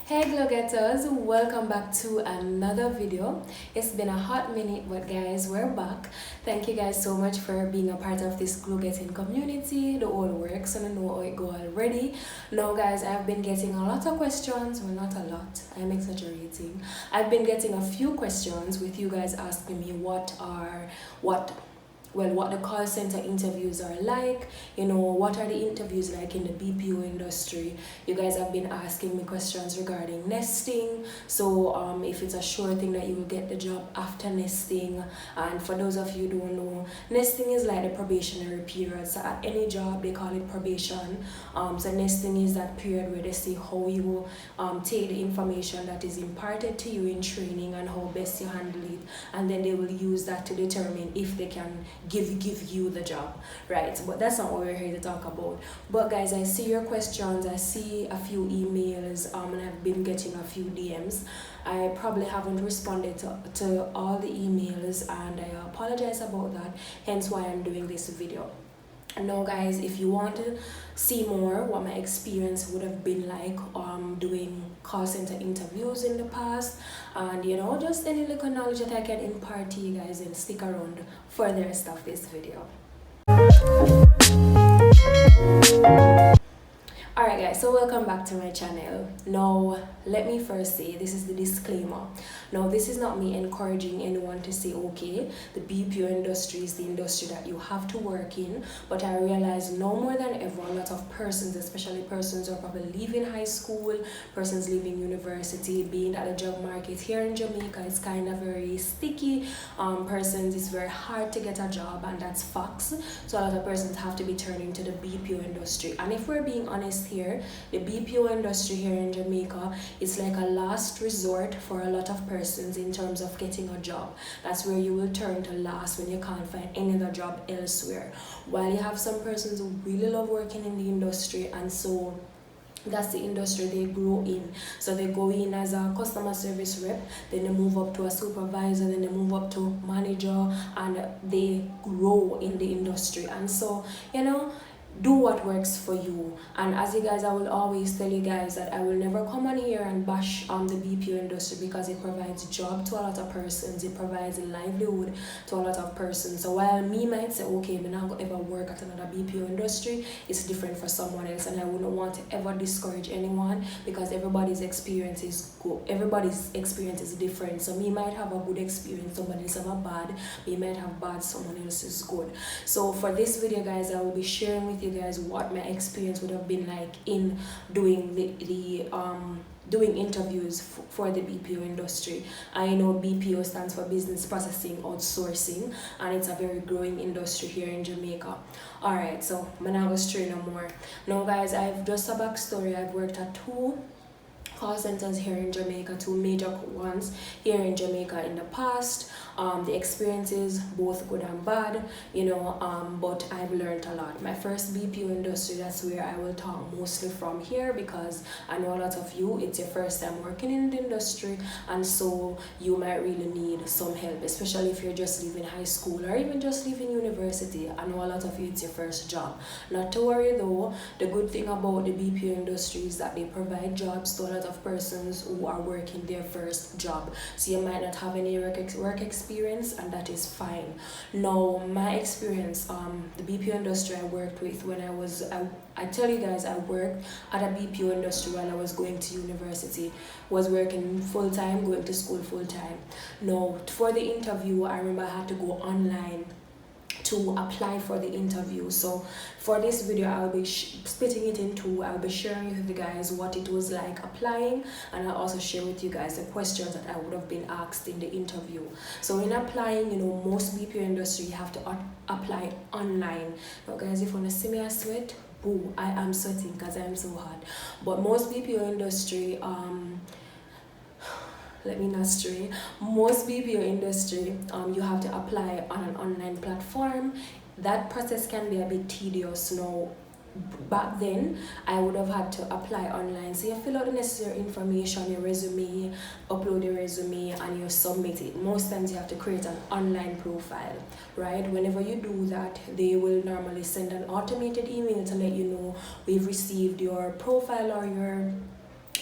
Hey glow getters, welcome back to another video. It's been a hot minute, but guys, we're back. Thank you guys so much for being a part of this glow getting community. The old works and I know how it go already. Now guys, I've been getting a lot of questions. Well, not a lot, I'm exaggerating. I've been getting a few questions with you guys asking me what the call center interviews are like, what are the interviews like in the BPO industry. You guys have been asking me questions regarding nesting, so if it's a sure thing that you will get the job after nesting. And for those of you who don't know, nesting is like the probationary period. So at any job they call it probation. So nesting is that period where they see how you take the information that is imparted to you in training and how best you handle it, and then they will use that to determine if they can give you the job, right? But that's not what we're here to talk about. But guys, I see your questions, I see a few emails, and I've been getting a few DMs. I probably haven't responded to all the emails, and I apologize about that, hence why I'm doing this video. Now guys, if you want to see more what my experience would have been like doing call center interviews in the past, and just any little knowledge that I can impart to you guys, and stick around for the rest of this video. Alright guys, so welcome back to my channel. Now let me first say, this is the disclaimer. Now this is not me encouraging anyone to say, okay, the BPO industry is the industry that you have to work in, but I realize no more than ever a lot of persons, especially persons who are probably leaving high school, persons leaving university, being that the job market here in Jamaica is kind of very sticky. Persons, it's very hard to get a job, and that's facts. So a lot of persons have to be turning to the BPO industry. And if we're being honest here, the BPO industry here in Jamaica is like a last resort for a lot of persons in terms of getting a job. That's where you will turn to last when you can't find any other job elsewhere. While you have some persons who really love working in the industry, and so that's the industry they grow in. So they go in as a customer service rep, then they move up to a supervisor, then they move up to manager, and they grow in the industry. And so do what works for you. And as you guys, I will always tell you guys that I will never come on here and bash on the BPO industry, because it provides job to a lot of persons, it provides livelihood to a lot of persons. So while me might say, okay, I'm not going to ever work at another BPO industry, it's different for someone else, and I wouldn't want to ever discourage anyone, because everybody's experience is good. Everybody's experience is different. So me might have a good experience, somebody else have a bad, me might have bad, someone else is good. So for this video guys, I will be sharing with you guys what my experience would have been like in doing doing interviews for the BPO industry. I know BPO stands for business processing outsourcing, and it's a very growing industry here in Jamaica. Alright, so I'm not going to stray no more. Now guys, I've just a backstory. I've worked at two call centers here in Jamaica, two major ones here in Jamaica in the past. The experiences both good and bad, but I've learned a lot. My first BPO industry, that's where I will talk mostly from here, because I know a lot of you, it's your first time working in the industry, and so you might really need some help, especially if you're just leaving high school or even just leaving university. I know a lot of you, it's your first job. Not to worry though, the good thing about the BPO industry is that they provide jobs to a lot of persons who are working their first job. So you might not have any work experience, and that is fine. Now my experience, the BPO industry I worked with when I tell you guys, I worked at a BPO industry while I was going to university, was working full-time, going to school full-time. Now for the interview, I remember I had to go online to apply for the interview. So for this video, I'll be splitting it in two. I'll be sharing with you guys what it was like applying, and I'll also share with you guys the questions that I would have been asked in the interview. So in applying, most BPO industry, you have to apply online. Now guys, if you want to see me I sweat, boo, I am sweating because I'm so hot. But most BPO industry, let me not stray. Most BPO industry, you have to apply on an online platform. That process can be a bit tedious. Now, back then, I would have had to apply online. So you fill out the necessary information, your resume, upload your resume, and you submit it. Most times you have to create an online profile, right? Whenever you do that, they will normally send an automated email to let you know we've received your profile or your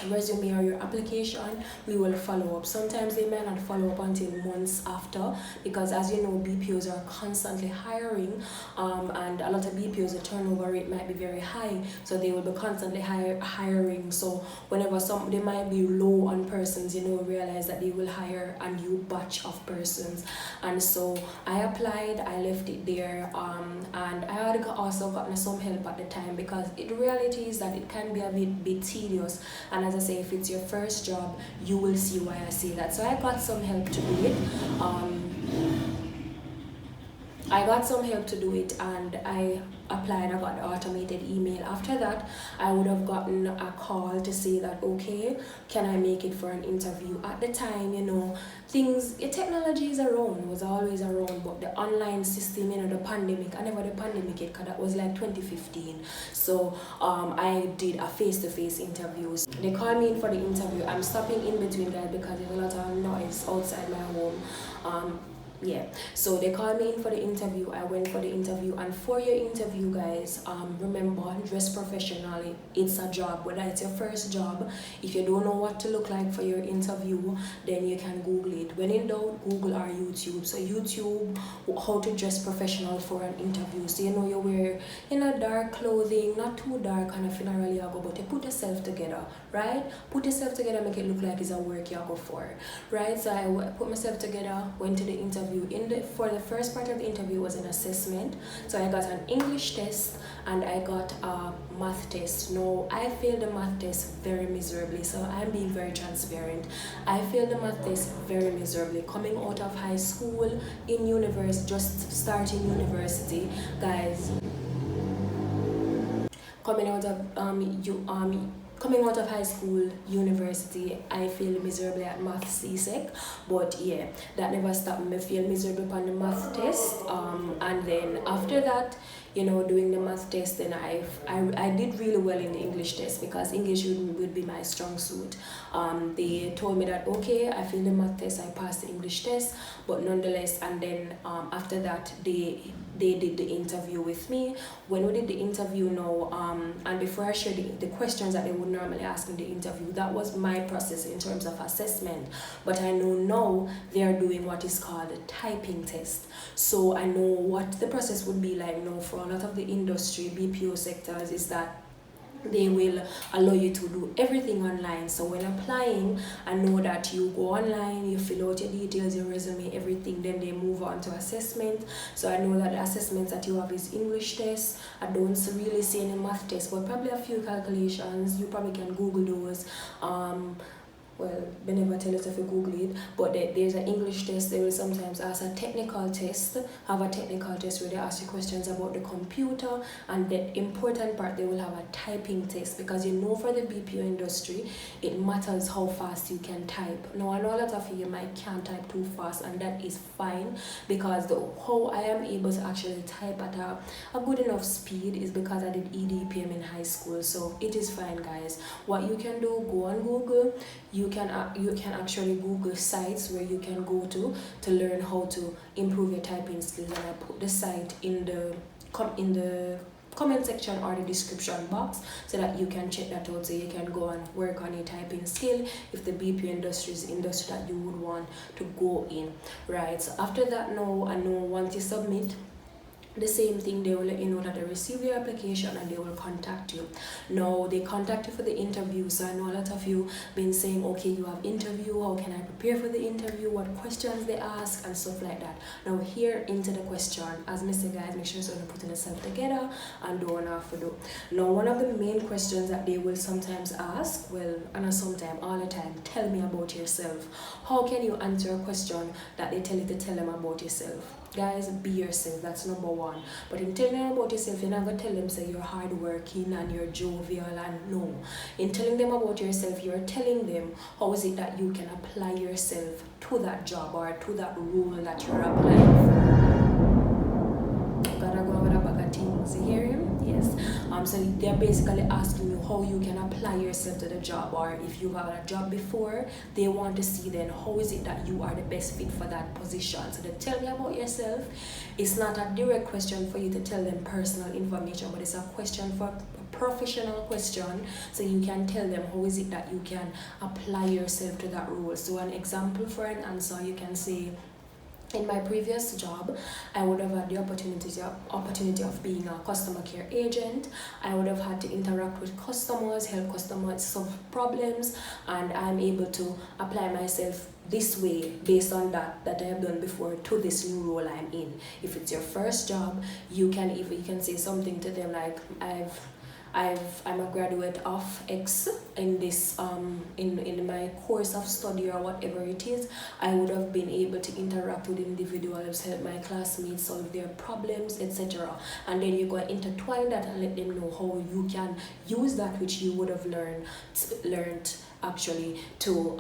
resume or your application, we will follow up. Sometimes they may not follow up until months after, because as you know, BPOs are constantly hiring, and a lot of BPOs, the turnover rate might be very high, so they will be constantly hiring. So whenever they might be low on persons, realize that they will hire a new batch of persons. And so I applied, I left it there, and I had also gotten some help at the time, because the reality is that it can be a bit tedious. And as I say, if it's your first job, you will see why I say that. So I got some help to do it. And I applied. I got the automated email. After that, I would have gotten a call to say that, okay, can I make it for an interview? At the time, technology was always around, but the online system, the pandemic, I never the pandemic hit, because that was like 2015. So I did a face-to-face interviews. They called me in for the interview. I'm stopping in between, guys, because there's a lot of noise outside my home. So they called me in for the interview. I went for the interview, and for your interview, guys, remember, dress professionally. It's a job, whether it's your first job. If you don't know what to look like for your interview, then you can Google it. When in doubt, Google or YouTube. So YouTube, how to dress professional for an interview. So you wear dark clothing, not too dark, kind of funeral you go, but you put yourself together, right? Put yourself together, make it look like it's a work you go for, right? So I put myself together, went to the interview. For the first part of the interview was an assessment. So I got an English test and I got a math test. No, I failed the math test very miserably. So I'm being very transparent. I failed the math test very miserably. Coming out of high school, just starting university, guys. Coming out of high school, university, I failed miserably at math CSEC, but yeah, that never stopped me feel miserable on the math test. And then after that, doing the math test, then I did really well in the English test, because English would be my strong suit. They told me that, okay, I failed the math test, I passed the English test, but nonetheless, and then after that, they did the interview with me. When we did the interview and before I shared the questions that they would normally ask in the interview, that was my process in terms of assessment. But I know now they are doing what is called a typing test. So I know what the process would be like now for a lot of the industry, BPO sectors, is that they will allow you to do everything online. So when applying, I know that you go online, you fill out your details, your resume, everything, then they move on to assessment. So I know that the assessments that you have is English test. I don't really see any math test, but probably a few calculations. You probably can Google those. Well, they never tell us if you Google it, but there's an English test. They will sometimes ask a technical test, where they ask you questions about the computer, and the important part, they will have a typing test, because for the BPO industry, it matters how fast you can type. Now, I know a lot of you can't type too fast, and that is fine, because how I am able to actually type at a good enough speed is because I did EDPM in high school. So it is fine, guys. What you can do, go on Google. You can actually Google sites where you can go to learn how to improve your typing skills, and I put the site in the comment section or the description box, so that you can check that out, so you can go and work on your typing skill if the BPO industry is the industry that you would want to go in, right? So after that, now I know once you submit, the same thing, they will let you know that they receive your application and they will contact you. Now, they contact you for the interview. So I know a lot of you been saying, okay, you have interview, how can I prepare for the interview, what questions they ask and stuff like that. Now, here into the question, as I said, guys, make sure you're putting yourself together and don't have to do. Now, one of the main questions that they will sometimes ask, well, and not sometimes, all the time, tell me about yourself. How can you answer a question that they tell you to tell them about yourself? Guys, be yourself. That's number one. But in telling them about yourself, you're not going to tell them say you're hardworking and you're jovial, and no. In telling them about yourself, you're telling them how is it that you can apply yourself to that job or to that role that you're applying for. Gotta go with a bag of things. You hear him? Yes. So they're basically asking you how you can apply yourself to the job, or if you've had a job before, they want to see then how is it that you are the best fit for that position. So they tell me about yourself. It's not a direct question for you to tell them personal information, but it's a question for professional question, so you can tell them how is it that you can apply yourself to that role. So an example for an answer, you can say, in my previous job, I would have had the opportunity of being a customer care agent. I would have had to interact with customers, help customers solve problems, and I'm able to apply myself this way based on that I have done before to this new role I'm in. If it's your first job, you can say something to them like, I'm a graduate of X in this in my course of study or whatever it is. I would have been able to interact with individuals, help my classmates solve their problems, etc. And then you go intertwine that and let them know how you can use that which you would have learned actually to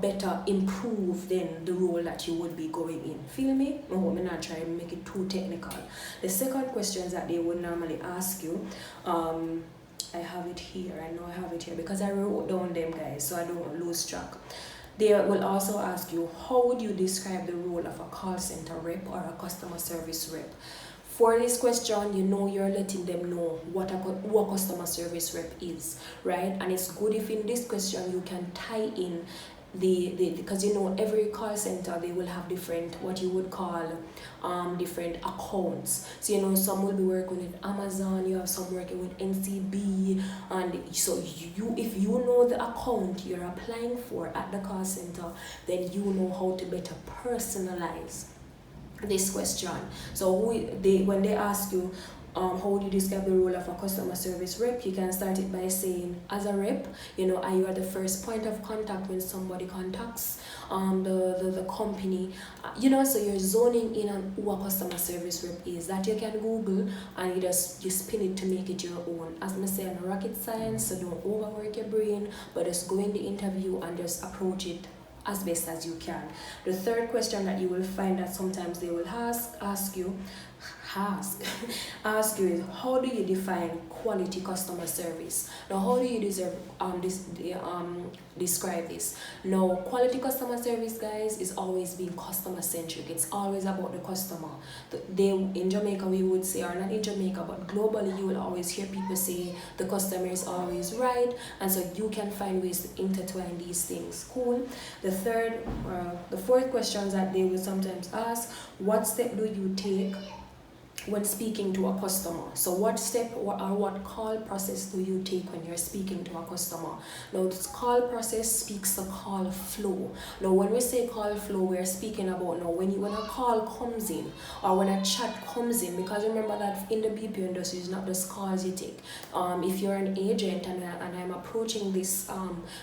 better improve then the role that you would be going in. Feel me? I'm not trying to make it too technical. The second questions that they would normally ask you, I have it here. I know I have it here because I wrote down them, guys, so I don't lose track. They will also ask you, how would you describe the role of a call center rep or a customer service rep? For this question, you're letting them know what a customer service rep is, right? And it's good if in this question you can tie in because every call center, they will have different, what you would call different accounts. So some will be working with Amazon, you have some working with NCB, and so if you know the account you're applying for at the call center, then you know how to better personalize this question. So when they ask you how would you describe the role of a customer service rep, you can start it by saying, as a rep, you are the first point of contact when somebody contacts the company, so you're zoning in on who a customer service rep is. That you can Google and you spin it to make it your own. As I say, in rocket science, so don't overwork your brain, but just go in the interview and just approach it as best as you can. The third question that you will find that sometimes they will ask you is, how do you define quality customer service? Now, how do you describe this? Now, quality customer service, guys, is always being customer centric. It's always about the customer. In Jamaica, we would say, or not in Jamaica, but globally, you will always hear people say the customer is always right, and so you can find ways to intertwine these things. Cool. The fourth questions that they will sometimes ask: what step do you take when speaking to a customer? So what step or what call process do you take when you're speaking to a customer? Now, this call process speaks the call flow. Now, when we say call flow, we're speaking about when a call comes in or when a chat comes in, because remember that in the BPO industry, it's not just calls you take. If you're an agent, and I'm approaching this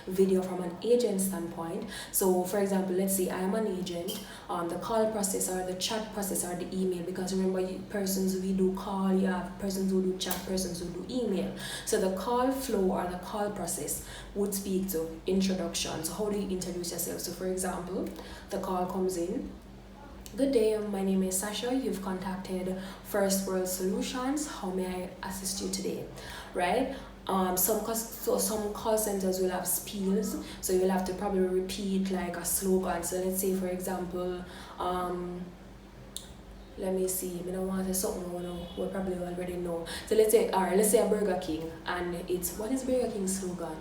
video from an agent standpoint, so for example, let's say I'm an agent, the call process or the chat process or the email, because remember, persons we do call, you have persons who do chat, persons who do email. So the call flow or the call process would speak to introduction. So how do you introduce yourself? So for example, the call comes in. Good day, my name is Sasha. You've contacted First World Solutions. How may I assist you today? Right? Some call centers will have spiels, so you'll have to probably repeat like a slogan. So let's say, for example, let me see, I don't want to say something we probably already know. So let's say a Burger King, and what is Burger King's slogan?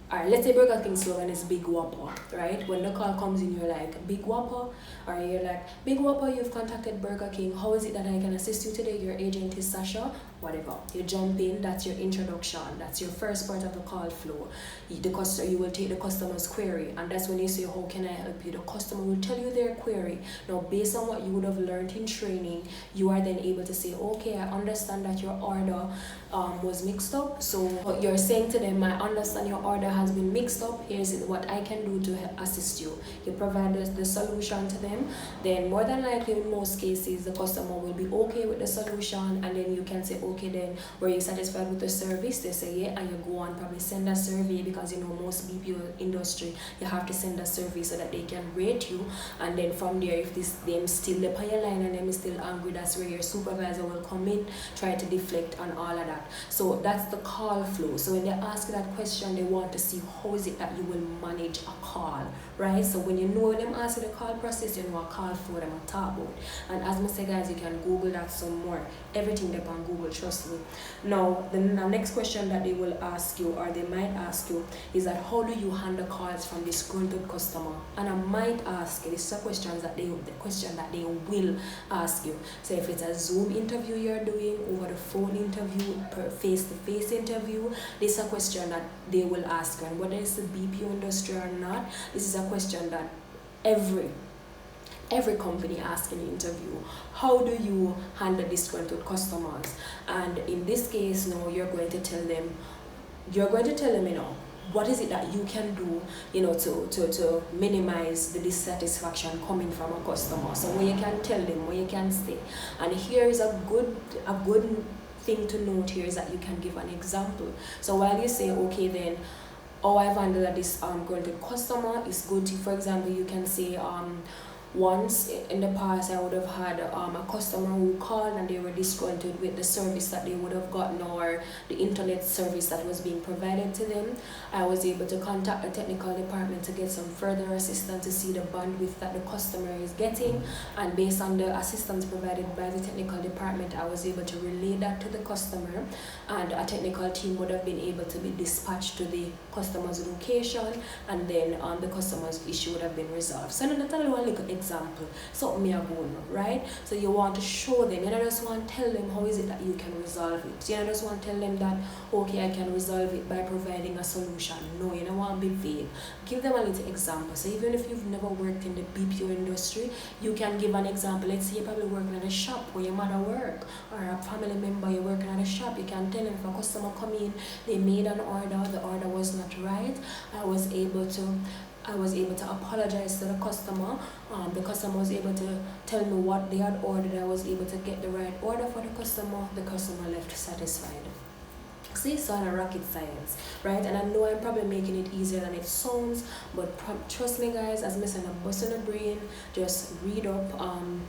Alright, let's say Burger King slogan is Big Whopper, right? When the call comes in, you're like, Big Whopper, or you're like, Big Whopper, you've contacted Burger King. How is it that I can assist you today? Your agent is Sasha. Whatever. You jump in, that's your introduction. That's your first part of the call flow. You will take the customer's query, and that's when you say, how can I help you? The customer will tell you their query. Now, based on what you would have learned in training, you are then able to say, okay, I understand that your order was mixed up. So what you're saying to them, I understand your order has been mixed up. Here's what I can do to assist you. You provide the solution to them. Then more than likely, in most cases, the customer will be okay with the solution, and then you can say, okay, then were you satisfied with the service? They say yeah, and you go on probably send a survey, because most BPO industry, you have to send a survey so that they can rate you, and then from there, if them still up on your line and them is still angry, that's where your supervisor will come in, try to deflect on all of that. So that's the call flow. So when they ask that question, they want to see how is it that you will manage a call, right? So when you know them answer the call process, you know a call flow them a talk about. And as I say, guys, you can Google that some more. Everything they on Google. trust me. Now, the next question that they will ask you, or they might ask you, is that how do you handle calls from disgruntled customer? And I might ask you, this is a question that they will ask you. So if it's a Zoom interview you're doing, over the phone interview, face-to-face interview, this is a question that they will ask you. And whether it's the BPO industry or not, this is a question that every company asks in the interview. How do you handle disgruntled customers? And in this case, no, you're going to tell them, what is it that you can do, to minimize the dissatisfaction coming from a customer. So where you can tell them, where you can stay. And here is a good thing to note here is that you can give an example. So while you say, okay, then, I've handled a disgruntled customer, is good to, for example, you can say, once in the past I would have had a customer who called and they were disgruntled with the service that they would have gotten or the internet service that was being provided to them. I was able to contact the technical department to get some further assistance to see the bandwidth that the customer is getting, and based on the assistance provided by the technical department, I was able to relay that to the customer, and a technical team would have been able to be dispatched to the customer's location, and then the customer's issue would have been resolved. So I'm going to tell you one little example, something me going, right? So you want to show them, you don't just want to tell them how is it that you can resolve it. So you don't just want to tell them that, okay, I can resolve it by providing a solution. No, you don't want to be vague. Give them a little example. So even if you've never worked in the BPO industry, you can give an example. Let's say you're probably working at a shop where your mother work, or a family member, you're working at a shop. You can tell them if a customer come in, they made an order, the order was not right. I was able to apologize to the customer. The customer was able to tell me what they had ordered. I was able to get the right order for the customer. The customer left satisfied. See, it's not a rocket science, right? And I know I'm probably making it easier than it sounds, but trust me, guys, as Mr. a bust in the brain, just read up.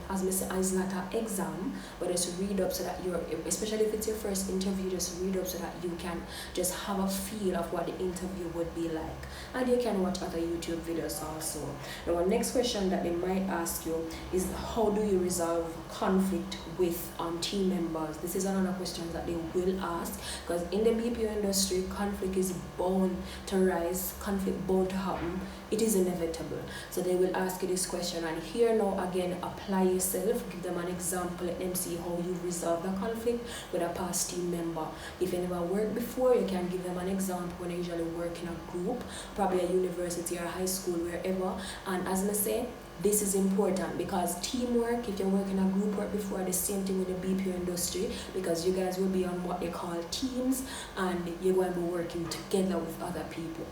As Mr. It's not an exam, but just read up so that you're, especially if it's your first interview, just read up so that you can just have a feel of what the interview would be like. And you can watch other YouTube videos also. Now, the next question that they might ask you is, how do you resolve conflict with team members? This is another question that they will ask, because in the BPO industry, conflict is bound to rise, conflict bound to happen. It is inevitable. So they will ask you this question, and here now again, apply yourself, give them an example, let them see how you resolve the conflict with a past team member. If you never worked before, you can give them an example when you usually work in a group, probably a university or high school, wherever. And as I say, this is important because teamwork, if you're working a group work before, the same thing with the BPO industry, because you guys will be on what they call teams and you're going to be working together with other people.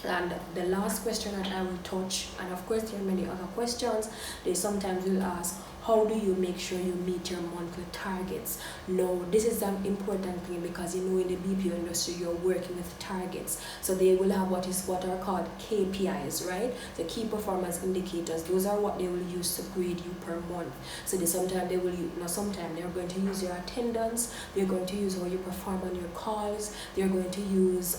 And the last question that I will touch, and of course there are many other questions, they sometimes will ask, how do you make sure you meet your monthly targets? No, this is an important thing because in the BPO industry you're working with targets. So they will have what are called KPIs, right? The key performance indicators. Those are what they will use to grade you per month. So sometimes they're going to use your attendance, they're going to use how you perform on your calls, they're going to use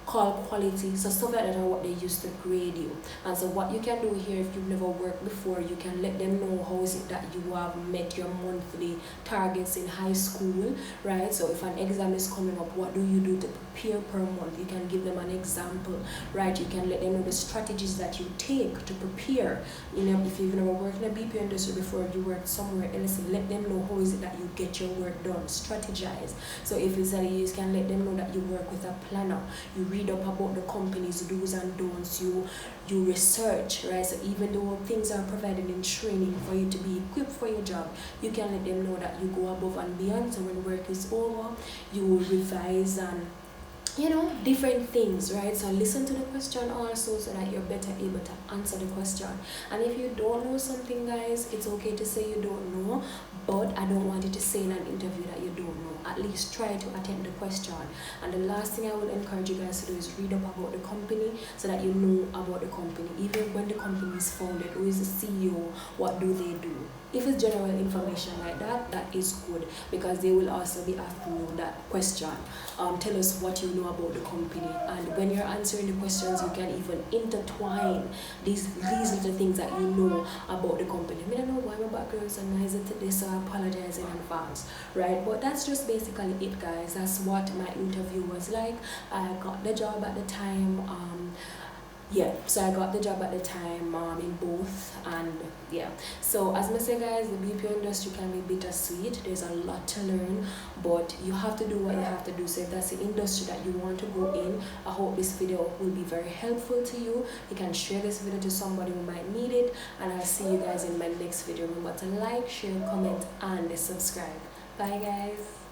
call quality. So stuff like that are what they use to grade you. And so what you can do here, if you've never worked before, you can let them know how is it that you have met your monthly targets in high school, right? So if an exam is coming up, what do you do to prepare per month? You can give them an example, right? You can let them know the strategies that you take to prepare. If you've never worked in the BPO industry before, you worked somewhere else, let them know how is it that you get your work done. Strategize. So if it's that you can let them know that you work with a planner, you read up about the company's do's and don'ts, you research, right? So even though things are provided in training for you to be equipped for your job, you can let them know that you go above and beyond. So when work is over, you will revise and different things, right? So listen to the question also so that you're better able to answer the question. And if you don't know something, guys, it's okay to say you don't know, but I don't want you to say in an interview that you don't know. At least try to attend the question. And the last thing I will encourage you guys to do is read up about the company so that you know about the company. Even when the company is founded, who is the CEO, what do they do? If it's general information like that, that is good because they will also be asking you that question. Tell us what you know know about the company. And when you're answering the questions, you can even intertwine these little things that you know about the company. I don't know why my background is so noisy today, so I apologize in advance, right? But that's just basically it, guys. That's what my interview was like. I got the job at the time. So I got the job at the time in both, and yeah, so as I say, guys, the BPO industry can be bittersweet. There's a lot to learn, but you have to do what you have to do. So if that's the industry that you want to go in, I hope this video will be very helpful to you. You can share this video to somebody who might need it, and I'll see you guys in my next video. Remember to like, share, comment, and subscribe. Bye, guys.